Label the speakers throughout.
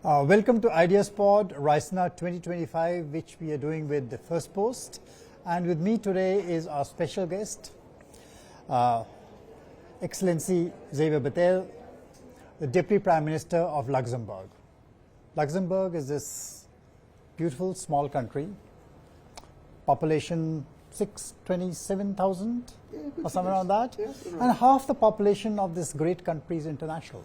Speaker 1: Welcome to Ideas Pod, Raisina 2025, which we are doing with the Firstpost. And with me today is our special guest, Excellency Xavier Bettel, the Deputy Prime Minister of Luxembourg. Luxembourg is this beautiful small country, population 627,000 or somewhere around that, and half the population of this great country is international.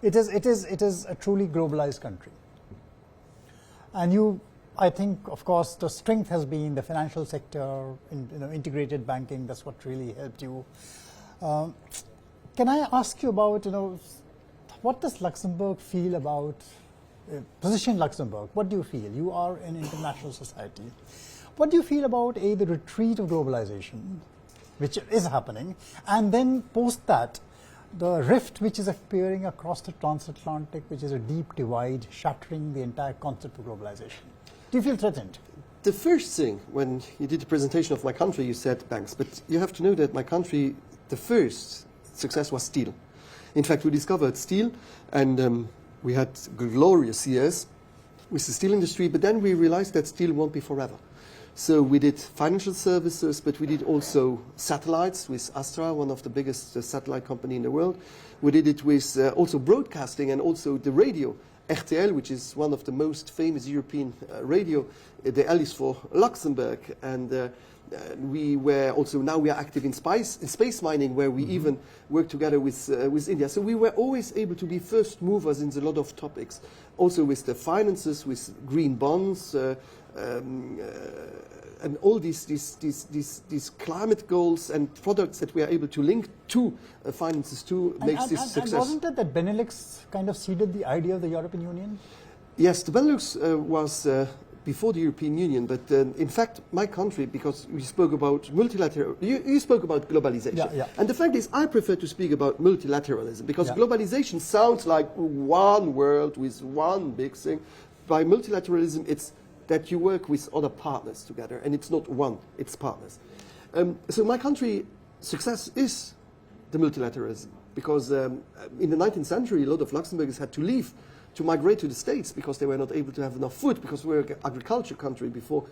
Speaker 1: It is a truly globalized country. And I think, of course, the strength has been the financial sector, integrated banking. That's what really helped you. Can I ask you about, what does Luxembourg feel about position Luxembourg? What do you feel? You are in international society. What do you feel about the retreat of globalization, which is happening, and then post that, the rift which is appearing across the transatlantic, which is a deep divide, shattering the entire concept of globalization? Do you feel threatened?
Speaker 2: The first thing, when you did the presentation of my country, you said banks. But you have to know that my country, the first success was steel. In fact, we discovered steel, and we had glorious years with the steel industry, but then we realized that steel won't be forever. So we did financial services, but we did also satellites with Astra, one of the biggest satellite company in the world. We did it with also broadcasting and also the radio. RTL, which is one of the most famous European radio, the L is for Luxembourg. And we were also, now we are active in space mining, where we even work together with India. So we were always able to be first movers in a lot of topics. Also with the finances, with green bonds, and all these climate goals and products that we are able to link to finances to makes this success.
Speaker 1: And wasn't it that Benelux kind of seeded the idea of the European Union?
Speaker 2: Yes, the Benelux was before the European Union, but in fact, my country, because we spoke about multilateral, you spoke about globalization.
Speaker 1: Yeah.
Speaker 2: And the fact is, I prefer to speak about multilateralism, because globalization sounds like one world with one big thing. By multilateralism, it's that you work with other partners together, and it's not one, it's partners. So my country success is the multilateralism, because in the 19th century, a lot of Luxembourgers had to leave to migrate to the States because they were not able to have enough food, because we were an agriculture country before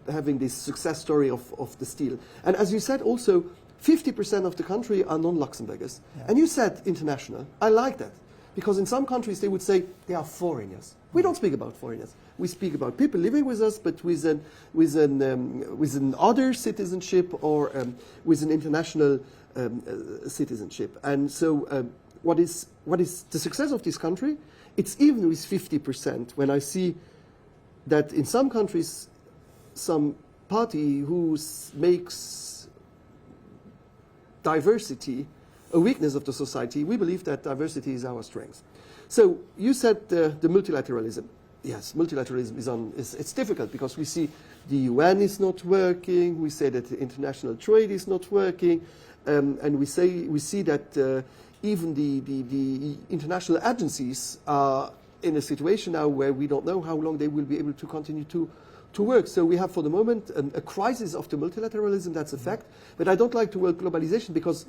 Speaker 2: having this success story of the steel. And as you said also, 50% of the country are non-Luxembourgers. Yeah. And you said international. I like that, because in some countries they would say they are foreigners. We don't speak about foreigners. We speak about people living with us, but with an other citizenship or with an international citizenship. And so, what is the success of this country? It's even with 50%. When I see that in some countries, some party who makes diversity a weakness of the society, we believe that diversity is our strength. So you said the multilateralism. Yes, multilateralism it's difficult, because we see the UN is not working. We say that the international trade is not working, and we see that even the international agencies are in a situation now where we don't know how long they will be able to continue to work. So we have for the moment a crisis of the multilateralism. That's a fact. But I don't like the word globalization, because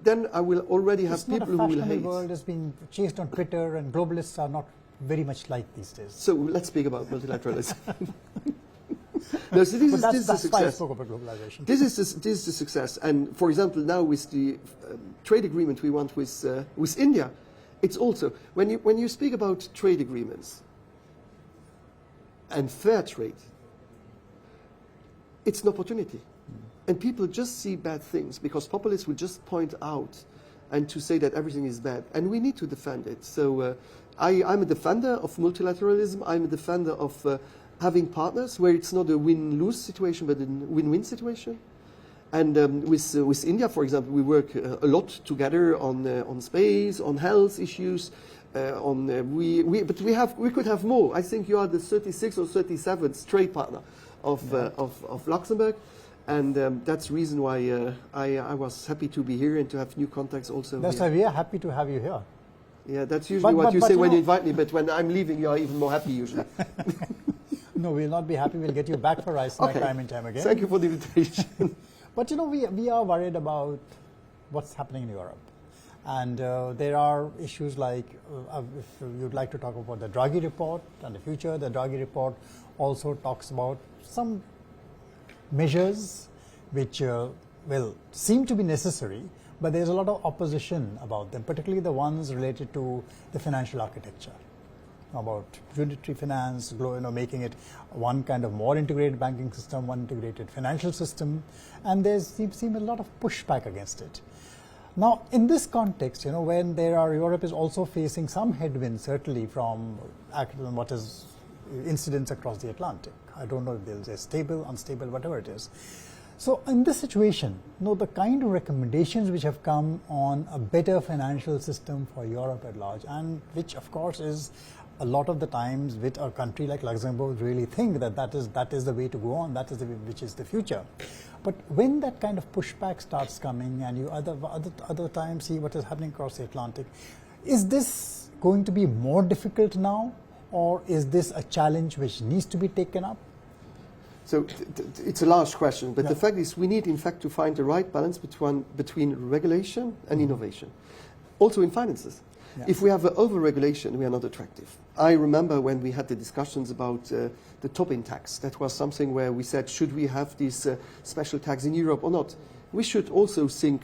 Speaker 2: then I will already have people who will hate.
Speaker 1: The world is being chased on Twitter, and globalists are not very much like these days.
Speaker 2: So let's speak about multilateralism. No, so this is the success.
Speaker 1: Why I spoke about globalization.
Speaker 2: This is the success. And for example, now with the trade agreement we want with India, it's also when you speak about trade agreements and fair trade, it's an opportunity. And people just see bad things, because populists will just point out and to say that everything is bad. And we need to defend it. So I'm a defender of multilateralism. I'm a defender of having partners where it's not a win-lose situation, but a win-win situation. And with India, for example, we work a lot together on space, on health issues. But we could have more. I think you are the 36th or 37th trade partner of Luxembourg. And that's the reason why I was happy to be here and to have new contacts also.
Speaker 1: That's why we are happy to have you here.
Speaker 2: Yeah, that's usually what you say when you invite me, but when I'm leaving, you are even more happy usually.
Speaker 1: No, we'll not be happy. We'll get you back for Raisina time and time again.
Speaker 2: Thank you for the invitation.
Speaker 1: But we are worried about what's happening in Europe. And there are issues like, if you'd like to talk about the Draghi report and the future, the Draghi report also talks about some measures which will seem to be necessary, but there's a lot of opposition about them, particularly the ones related to the financial architecture, about unitary finance, making it one kind of more integrated banking system, one integrated financial system, and there seems a lot of pushback against it. Now, in this context, when Europe is also facing some headwinds, certainly from what is incidents across the Atlantic. I don't know if there's a stable, unstable, whatever it is. So in this situation, the kind of recommendations which have come on a better financial system for Europe at large, and which of course is a lot of the times with a country like Luxembourg really think that is the way to go on, which is the future. But when that kind of pushback starts coming, and you other times see what is happening across the Atlantic, is this going to be more difficult now, or is this a challenge which needs to be taken up?
Speaker 2: So it's a large question, but the fact is we need in fact to find the right balance between regulation and innovation. Also in finances. Yeah. If we have over-regulation, we are not attractive. I remember when we had the discussions about the Tobin tax. That was something where we said, should we have this special tax in Europe or not? We should also think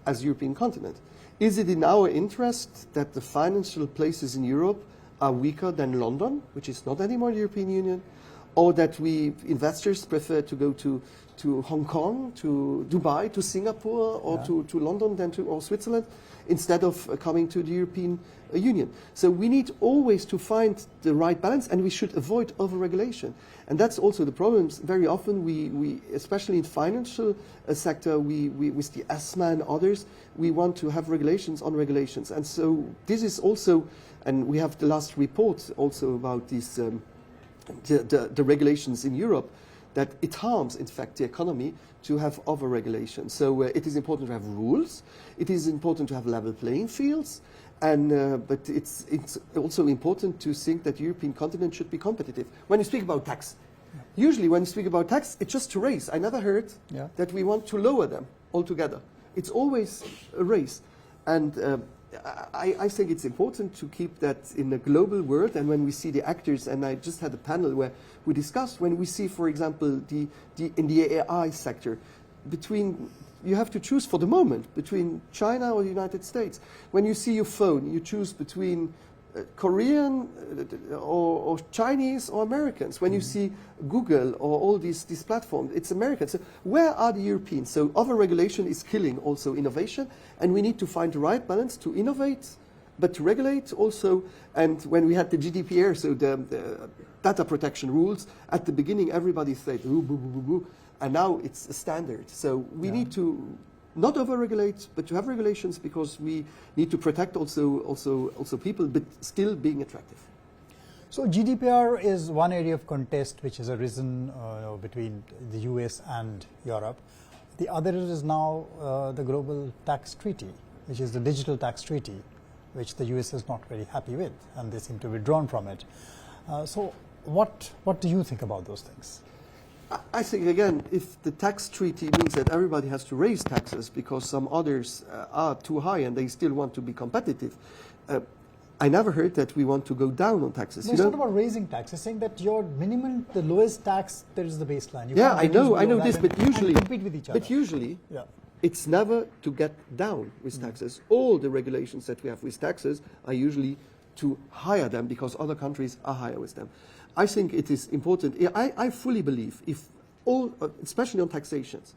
Speaker 2: as European continent. Is it in our interest that the financial places in Europe are weaker than London, which is not anymore the European Union, or that investors prefer to go to Hong Kong, to Dubai, to Singapore, or to London or Switzerland, instead of coming to the European Union. So we need always to find the right balance, and we should avoid over-regulation. And that's also the problem. Very often, we especially in financial sector, with the ESMA and others, we want to have regulations on regulations. And so this is also, and we have the last report also about this, the regulations in Europe, that it harms, in fact, the economy to have over-regulation. So it is important to have rules. It is important to have level playing fields. And but it's also important to think that the European continent should be competitive. When you speak about tax, usually when you speak about tax, it's just to raise. I never heard that we want to lower them altogether. It's always a raise. And I think it's important to keep that in the global world. And when we see the actors, and I just had a panel where we discussed, when we see, for example, in the AI sector, you have to choose for the moment between China or the United States. When you see your phone, you choose between Korean or Chinese or Americans. When you see Google or all these platforms, it's Americans. So where are the Europeans? So over-regulation is killing also innovation, and we need to find the right balance to innovate, but to regulate also. And when we had the GDPR, so the data protection rules, at the beginning everybody said, ooh, boo, boo, boo, boo, and now it's a standard. So we need to not over-regulate, but to have regulations, because we need to protect also people, but still being attractive.
Speaker 1: So GDPR is one area of contest which has arisen between the US and Europe. The other is now the Global Tax Treaty, which is the digital tax treaty, which the US is not very happy with, and they seem to have withdrawn from it. So what do you think about those things?
Speaker 2: I think, again, if the tax treaty means that everybody has to raise taxes because some others are too high and they still want to be competitive, I never heard that we want to go down on taxes.
Speaker 1: No, it's not about raising taxes. It's saying that your minimum, the lowest tax, there is the baseline. You
Speaker 2: I know this, but usually,
Speaker 1: compete with each other.
Speaker 2: But usually, it's never to get down with taxes. All the regulations that we have with taxes are usually to higher them because other countries are higher with them. I think it is important. I fully believe if all, especially on taxations,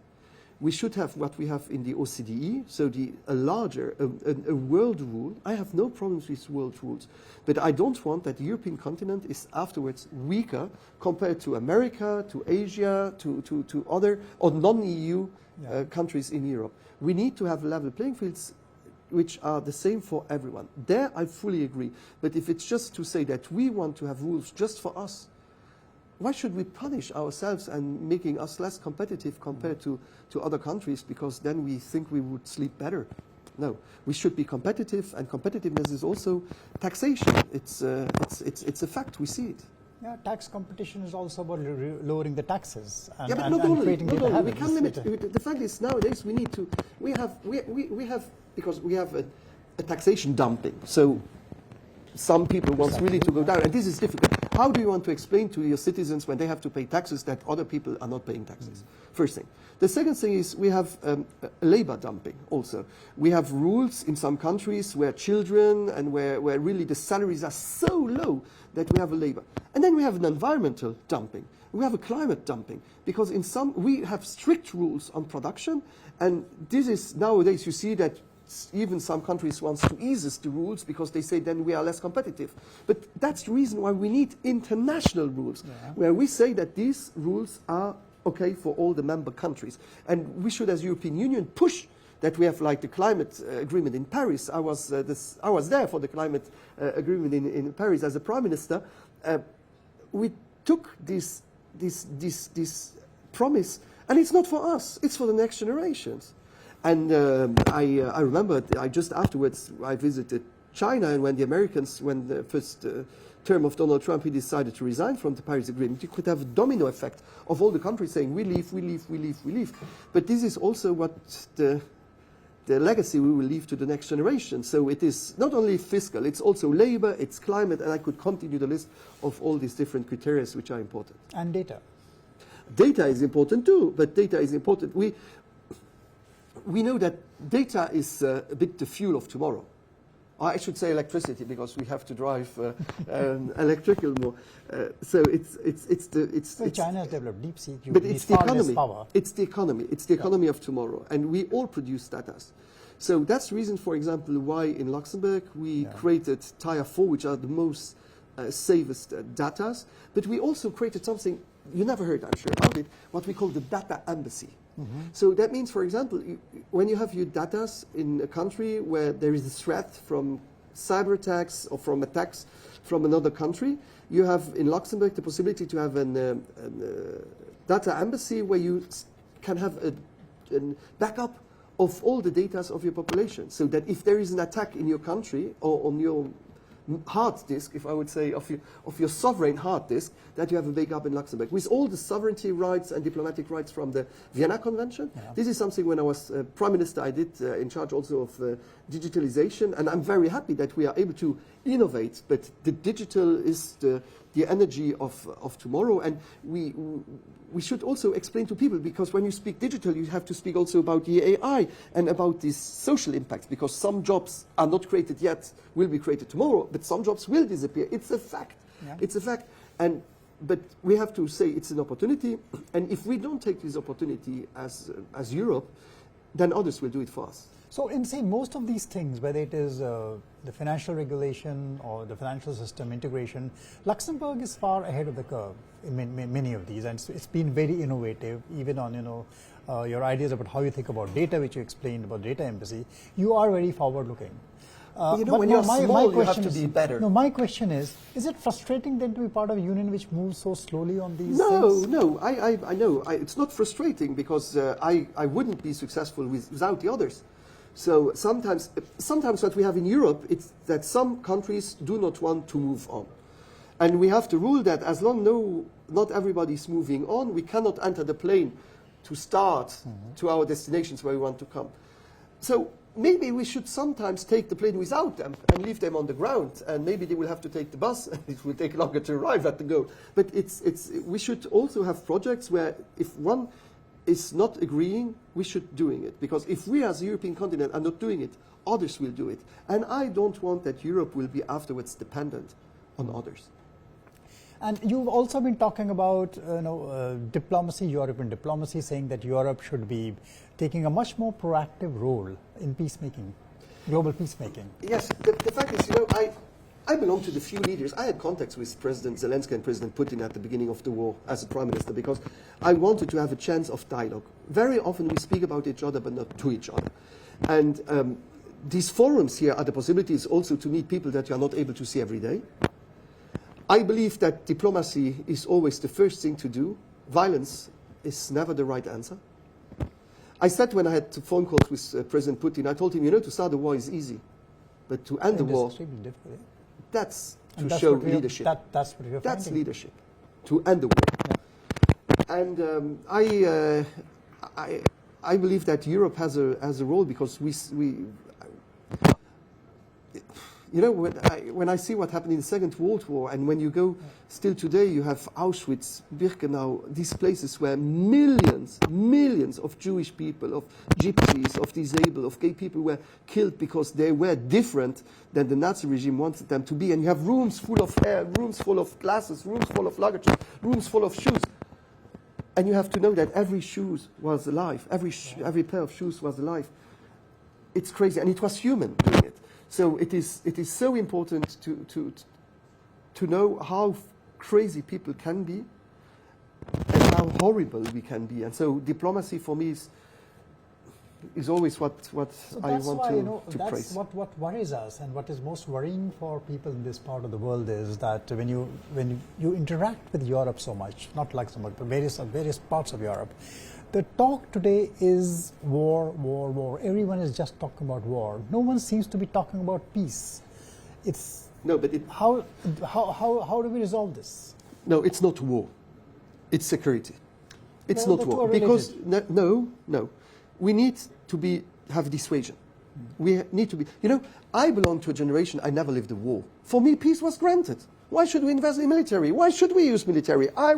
Speaker 2: we should have what we have in the OCDE, so a larger, a world rule. I have no problems with world rules, but I don't want that the European continent is afterwards weaker compared to America, to Asia, to other or non-EU countries in Europe. We need to have level playing fields which are the same for everyone. There I fully agree. But if it's just to say that we want to have rules just for us, why should we punish ourselves and making us less competitive compared to other countries, because then we think we would sleep better? No, we should be competitive, and competitiveness is also taxation. It's a fact, we see it.
Speaker 3: Yeah, tax competition is also about lowering the taxes and,
Speaker 2: but
Speaker 3: and,
Speaker 2: not
Speaker 3: and
Speaker 2: only,
Speaker 3: creating
Speaker 2: not
Speaker 3: data
Speaker 2: only.
Speaker 3: habits.
Speaker 2: The fact is nowadays we have because we have a taxation dumping. So some people want really to go down, and this is difficult. How do you want to explain to your citizens when they have to pay taxes that other people are not paying taxes? First thing. The second thing is we have labor dumping also. We have rules in some countries where children and where really the salaries are so low that we have a labor. And then we have an environmental dumping. We have a climate dumping because we have strict rules on production, and this is nowadays you see that even some countries want to ease the rules because they say then we are less competitive. But that's the reason why we need international rules, where we say that these rules are okay for all the member countries. And we should, as European Union, push that we have like the climate agreement in Paris. I was there for the climate agreement in Paris as a prime minister. We took this promise, and it's not for us, it's for the next generations. And I remember just afterwards I visited China, and when the first term of Donald Trump, he decided to resign from the Paris Agreement, you could have a domino effect of all the countries saying, we leave, we leave, we leave, we leave. But this is also what the legacy we will leave to the next generation. So it is not only fiscal, it's also labor, it's climate, and I could continue the list of all these different criteria which are important.
Speaker 1: And data.
Speaker 2: Data is important too, but data is important. We know that data is a bit the fuel of tomorrow. I should say electricity because we have to drive electrical more. So
Speaker 1: China has developed deep sea.
Speaker 2: But it's the economy.
Speaker 1: Power.
Speaker 2: It's the economy. It's the economy of tomorrow, and we all produce data. So that's the reason, for example, why in Luxembourg we created Tier 4, which are the most safest data. But we also created something you never heard, I'm sure, about it, what we call the data embassy. So that means, for example, when you have your data in a country where there is a threat from cyber attacks or from attacks from another country, you have in Luxembourg the possibility to have a data embassy where you can have a backup of all the data of your population, so that if there is an attack in your country or on your hard disk, if I would say, of your sovereign hard disk, that you have a backup in Luxembourg. With all the sovereignty rights and diplomatic rights from the Vienna Convention, this is something when I was Prime Minister I did in charge also of digitalization, and I'm very happy that we are able to innovate, but the digital is the energy of tomorrow, and we should also explain to people, because when you speak digital, you have to speak also about the AI and about these social impacts, because some jobs are not created yet, will be created tomorrow, but some jobs will disappear. It's a fact. Yeah. It's a fact. But we have to say it's an opportunity, and if we don't take this opportunity as Europe, then others will do it for us.
Speaker 1: So in say most of these things, whether it is the financial regulation or the financial system integration, Luxembourg is far ahead of the curve in many of these, and it's been very innovative, even on your ideas about how you think about data, which you explained about data embassy. You are very forward-looking.
Speaker 2: When you're small, you have to be better.
Speaker 1: No, my question is it frustrating then to be part of a union which moves so slowly on these things?
Speaker 2: No, I know. It's not frustrating, because I wouldn't be successful without the others. So sometimes what we have in Europe, it's that some countries do not want to move on. And we have to rule that as long not everybody's moving on, we cannot enter the plane to start to our destinations where we want to come. So maybe we should sometimes take the plane without them and leave them on the ground, and maybe they will have to take the bus and it will take longer to arrive at the goal. But we should also have projects where if one is not agreeing, we should doing it. Because if we as a European continent are not doing it, others will do it. And I don't want that Europe will be afterwards dependent on others.
Speaker 1: And you've also been talking about diplomacy, European diplomacy, saying that Europe should be taking a much more proactive role in peacemaking, global peacemaking.
Speaker 2: Yes, the fact is, I belong to the few leaders. I had contacts with President Zelensky and President Putin at the beginning of the war as a prime minister, because I wanted to have a chance of dialogue. Very often we speak about each other, but not to each other. And these forums here are the possibilities also to meet people that you are not able to see every day. I believe that diplomacy is always the first thing to do. Violence is never the right answer. I said when I had phone calls with President Putin, I told him, to start a war is easy, but to end the war, that's to show leadership.
Speaker 1: That's what you're
Speaker 2: That's
Speaker 1: finding.
Speaker 2: leadership, to end the war. Yeah. And I believe that Europe has a role, because you know, when I see what happened in the Second World War, and when you go, still today, you have Auschwitz, Birkenau, these places where millions of Jewish people, of gypsies, of disabled, of gay people were killed because they were different than the Nazi regime wanted them to be. And you have rooms full of hair, rooms full of glasses, rooms full of luggage, rooms full of shoes. And you have to know that every shoe was alive, every pair of shoes was alive. It's crazy, and it was human doing it. So it is so important to know how crazy people can be and how horrible we can be. And so diplomacy for me is always what I want to praise.
Speaker 1: That's what worries us, and what is most worrying for people in this part of the world is that when you interact with Europe so much, not Luxembourg, but various parts of Europe, the talk today is war, war, war. Everyone is just talking about war. No one seems to be talking about peace. How do we resolve this?
Speaker 2: No, it's not war. It's security. It's not war. Because no. We need to have dissuasion. We need to be. You know, I belong to a generation. I never lived a war. For me, peace was granted. Why should we invest in military? Why should we use military? I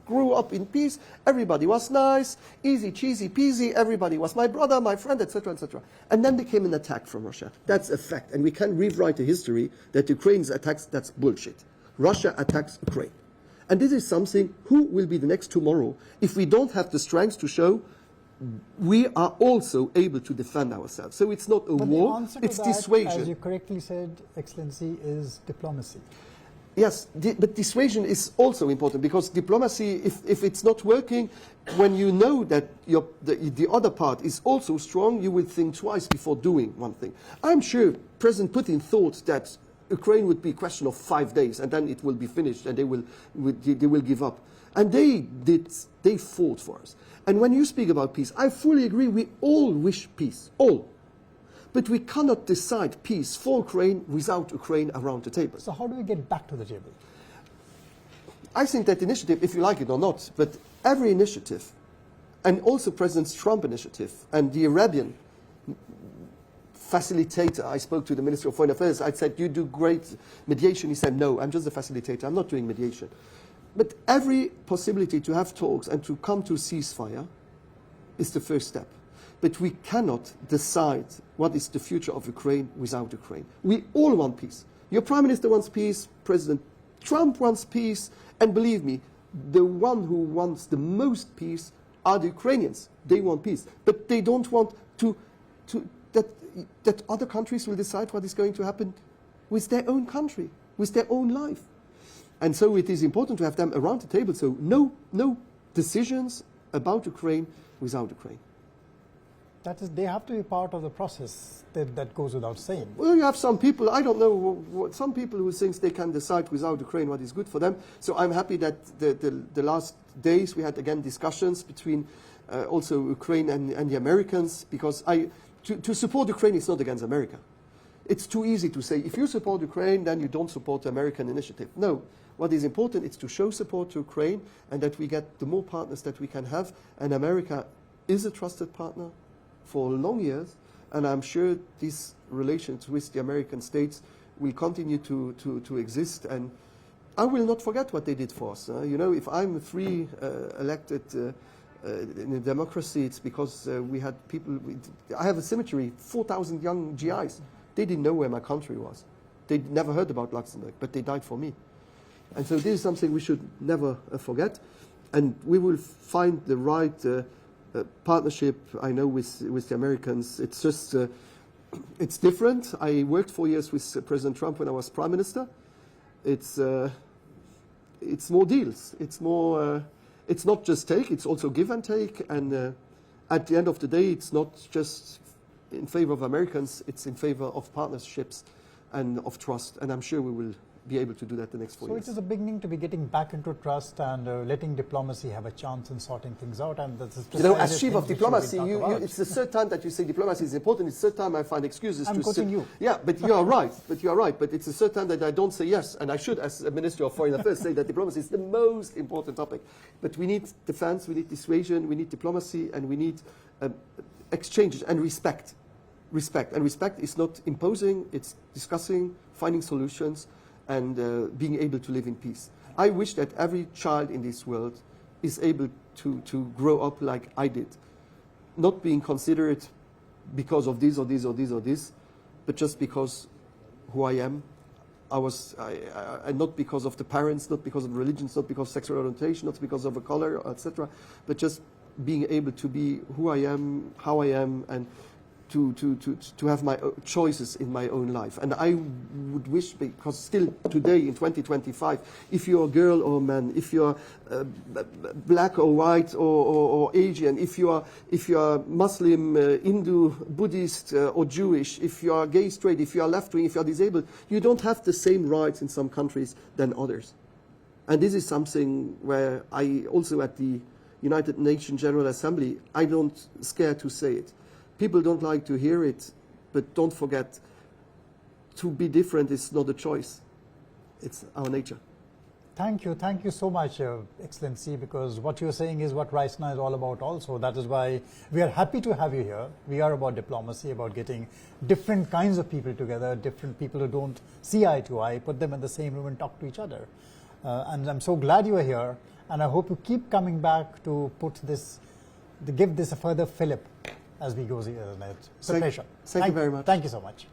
Speaker 2: grew up in peace. Everybody was nice, easy, cheesy, peasy. Everybody was my brother, my friend, etc., etc. And then there came an attack from Russia. That's a fact, and we can rewrite the history that Ukraine's attacks. That's bullshit. Russia attacks Ukraine, and this is something. Who will be the next tomorrow if we don't have the strength to show we are also able to defend ourselves? So it's not a war, it's dissuasion.
Speaker 1: As you correctly said, Excellency, is diplomacy.
Speaker 2: Yes, but dissuasion is also important, because diplomacy, if it's not working, when you know that the other part is also strong, you will think twice before doing one thing. I'm sure President Putin thought that Ukraine would be a question of 5 days, and then it will be finished, and they will give up. And they fought for us. And when you speak about peace, I fully agree, we all wish peace, all. But we cannot decide peace for Ukraine without Ukraine around the table.
Speaker 1: So how do we get back to the table?
Speaker 2: I think that initiative, if you like it or not, but every initiative, and also President Trump's initiative, and the Arabian facilitator, I spoke to the Minister of Foreign Affairs, I said, you do great mediation. He said, no, I'm just a facilitator, I'm not doing mediation. But every possibility to have talks and to come to a ceasefire is the first step. But we cannot decide what is the future of Ukraine without Ukraine. We all want peace. Your Prime Minister wants peace, President Trump wants peace, and believe me, the one who wants the most peace are the Ukrainians. They want peace. But they don't want that other countries will decide what is going to happen with their own country, with their own life. And so it is important to have them around the table. So no decisions about Ukraine without Ukraine.
Speaker 1: They have to be part of the process. That goes without saying.
Speaker 2: Well, you have some people, I don't know, some people who think they can decide without Ukraine what is good for them. So I'm happy that the last days we had again discussions between also Ukraine and the Americans, because to support Ukraine is not against America. It's too easy to say, if you support Ukraine, then you don't support the American initiative. No. What is important is to show support to Ukraine, and that we get the more partners that we can have. And America is a trusted partner for long years, and I'm sure these relations with the American states will continue to exist. And I will not forget what they did for us. You know, if I'm free elected in a democracy, it's because we had people. I have a cemetery, 4,000 young GIs. They didn't know where my country was. They never heard about Luxembourg, but they died for me. And so this is something we should never forget. And we will find the right partnership, I know, with the Americans. It's just, it's different. I worked 4 years with President Trump when I was Prime Minister. It's more deals. It's more, it's not just take, it's also give and take. And at the end of the day, it's not just in favor of Americans, it's in favor of partnerships and of trust. And I'm sure we will be able to do that the next 4 years.
Speaker 1: So it is a beginning to be getting back into trust and letting diplomacy have a chance in sorting things out. And that's
Speaker 2: you know, as chief of diplomacy, it's the third time that you say diplomacy is important. It's the third time I find excuses
Speaker 1: I'm quoting you.
Speaker 2: Yeah, but you are right. But it's the third time that I don't say yes, and I should, as a Minister of Foreign Affairs, say that diplomacy is the most important topic. But we need defense, we need dissuasion, we need diplomacy, and we need exchanges and respect. respect. And respect is not imposing, it's discussing, finding solutions, and being able to live in peace. I wish that every child in this world is able to grow up like I did, not being considered because of this or this or this or this, but just because who I am. And not because of the parents, not because of religions, not because of sexual orientation, not because of a color, etc., but just being able to be who I am, how I am, and to have my choices in my own life. And I would wish, because still today in 2025, if you're a girl or a man, if you're black or white or Asian, if you're Muslim, Hindu, Buddhist or Jewish, if you are gay, straight, if you are left-wing, if you are disabled, you don't have the same rights in some countries than others. And this is something where I also at the United Nations General Assembly, I don't scare to say it. People don't like to hear it, but don't forget, to be different is not a choice. It's our nature.
Speaker 1: Thank you so much, Excellency, because what you're saying is what Raisina is all about also. That is why we are happy to have you here. We are about diplomacy, about getting different kinds of people together, different people who don't see eye to eye, put them in the same room and talk to each other. And I'm so glad you are here, and I hope you keep coming back to give this a further fillip as we go. It's a pleasure.
Speaker 2: Thank you very much.
Speaker 1: Thank you so much.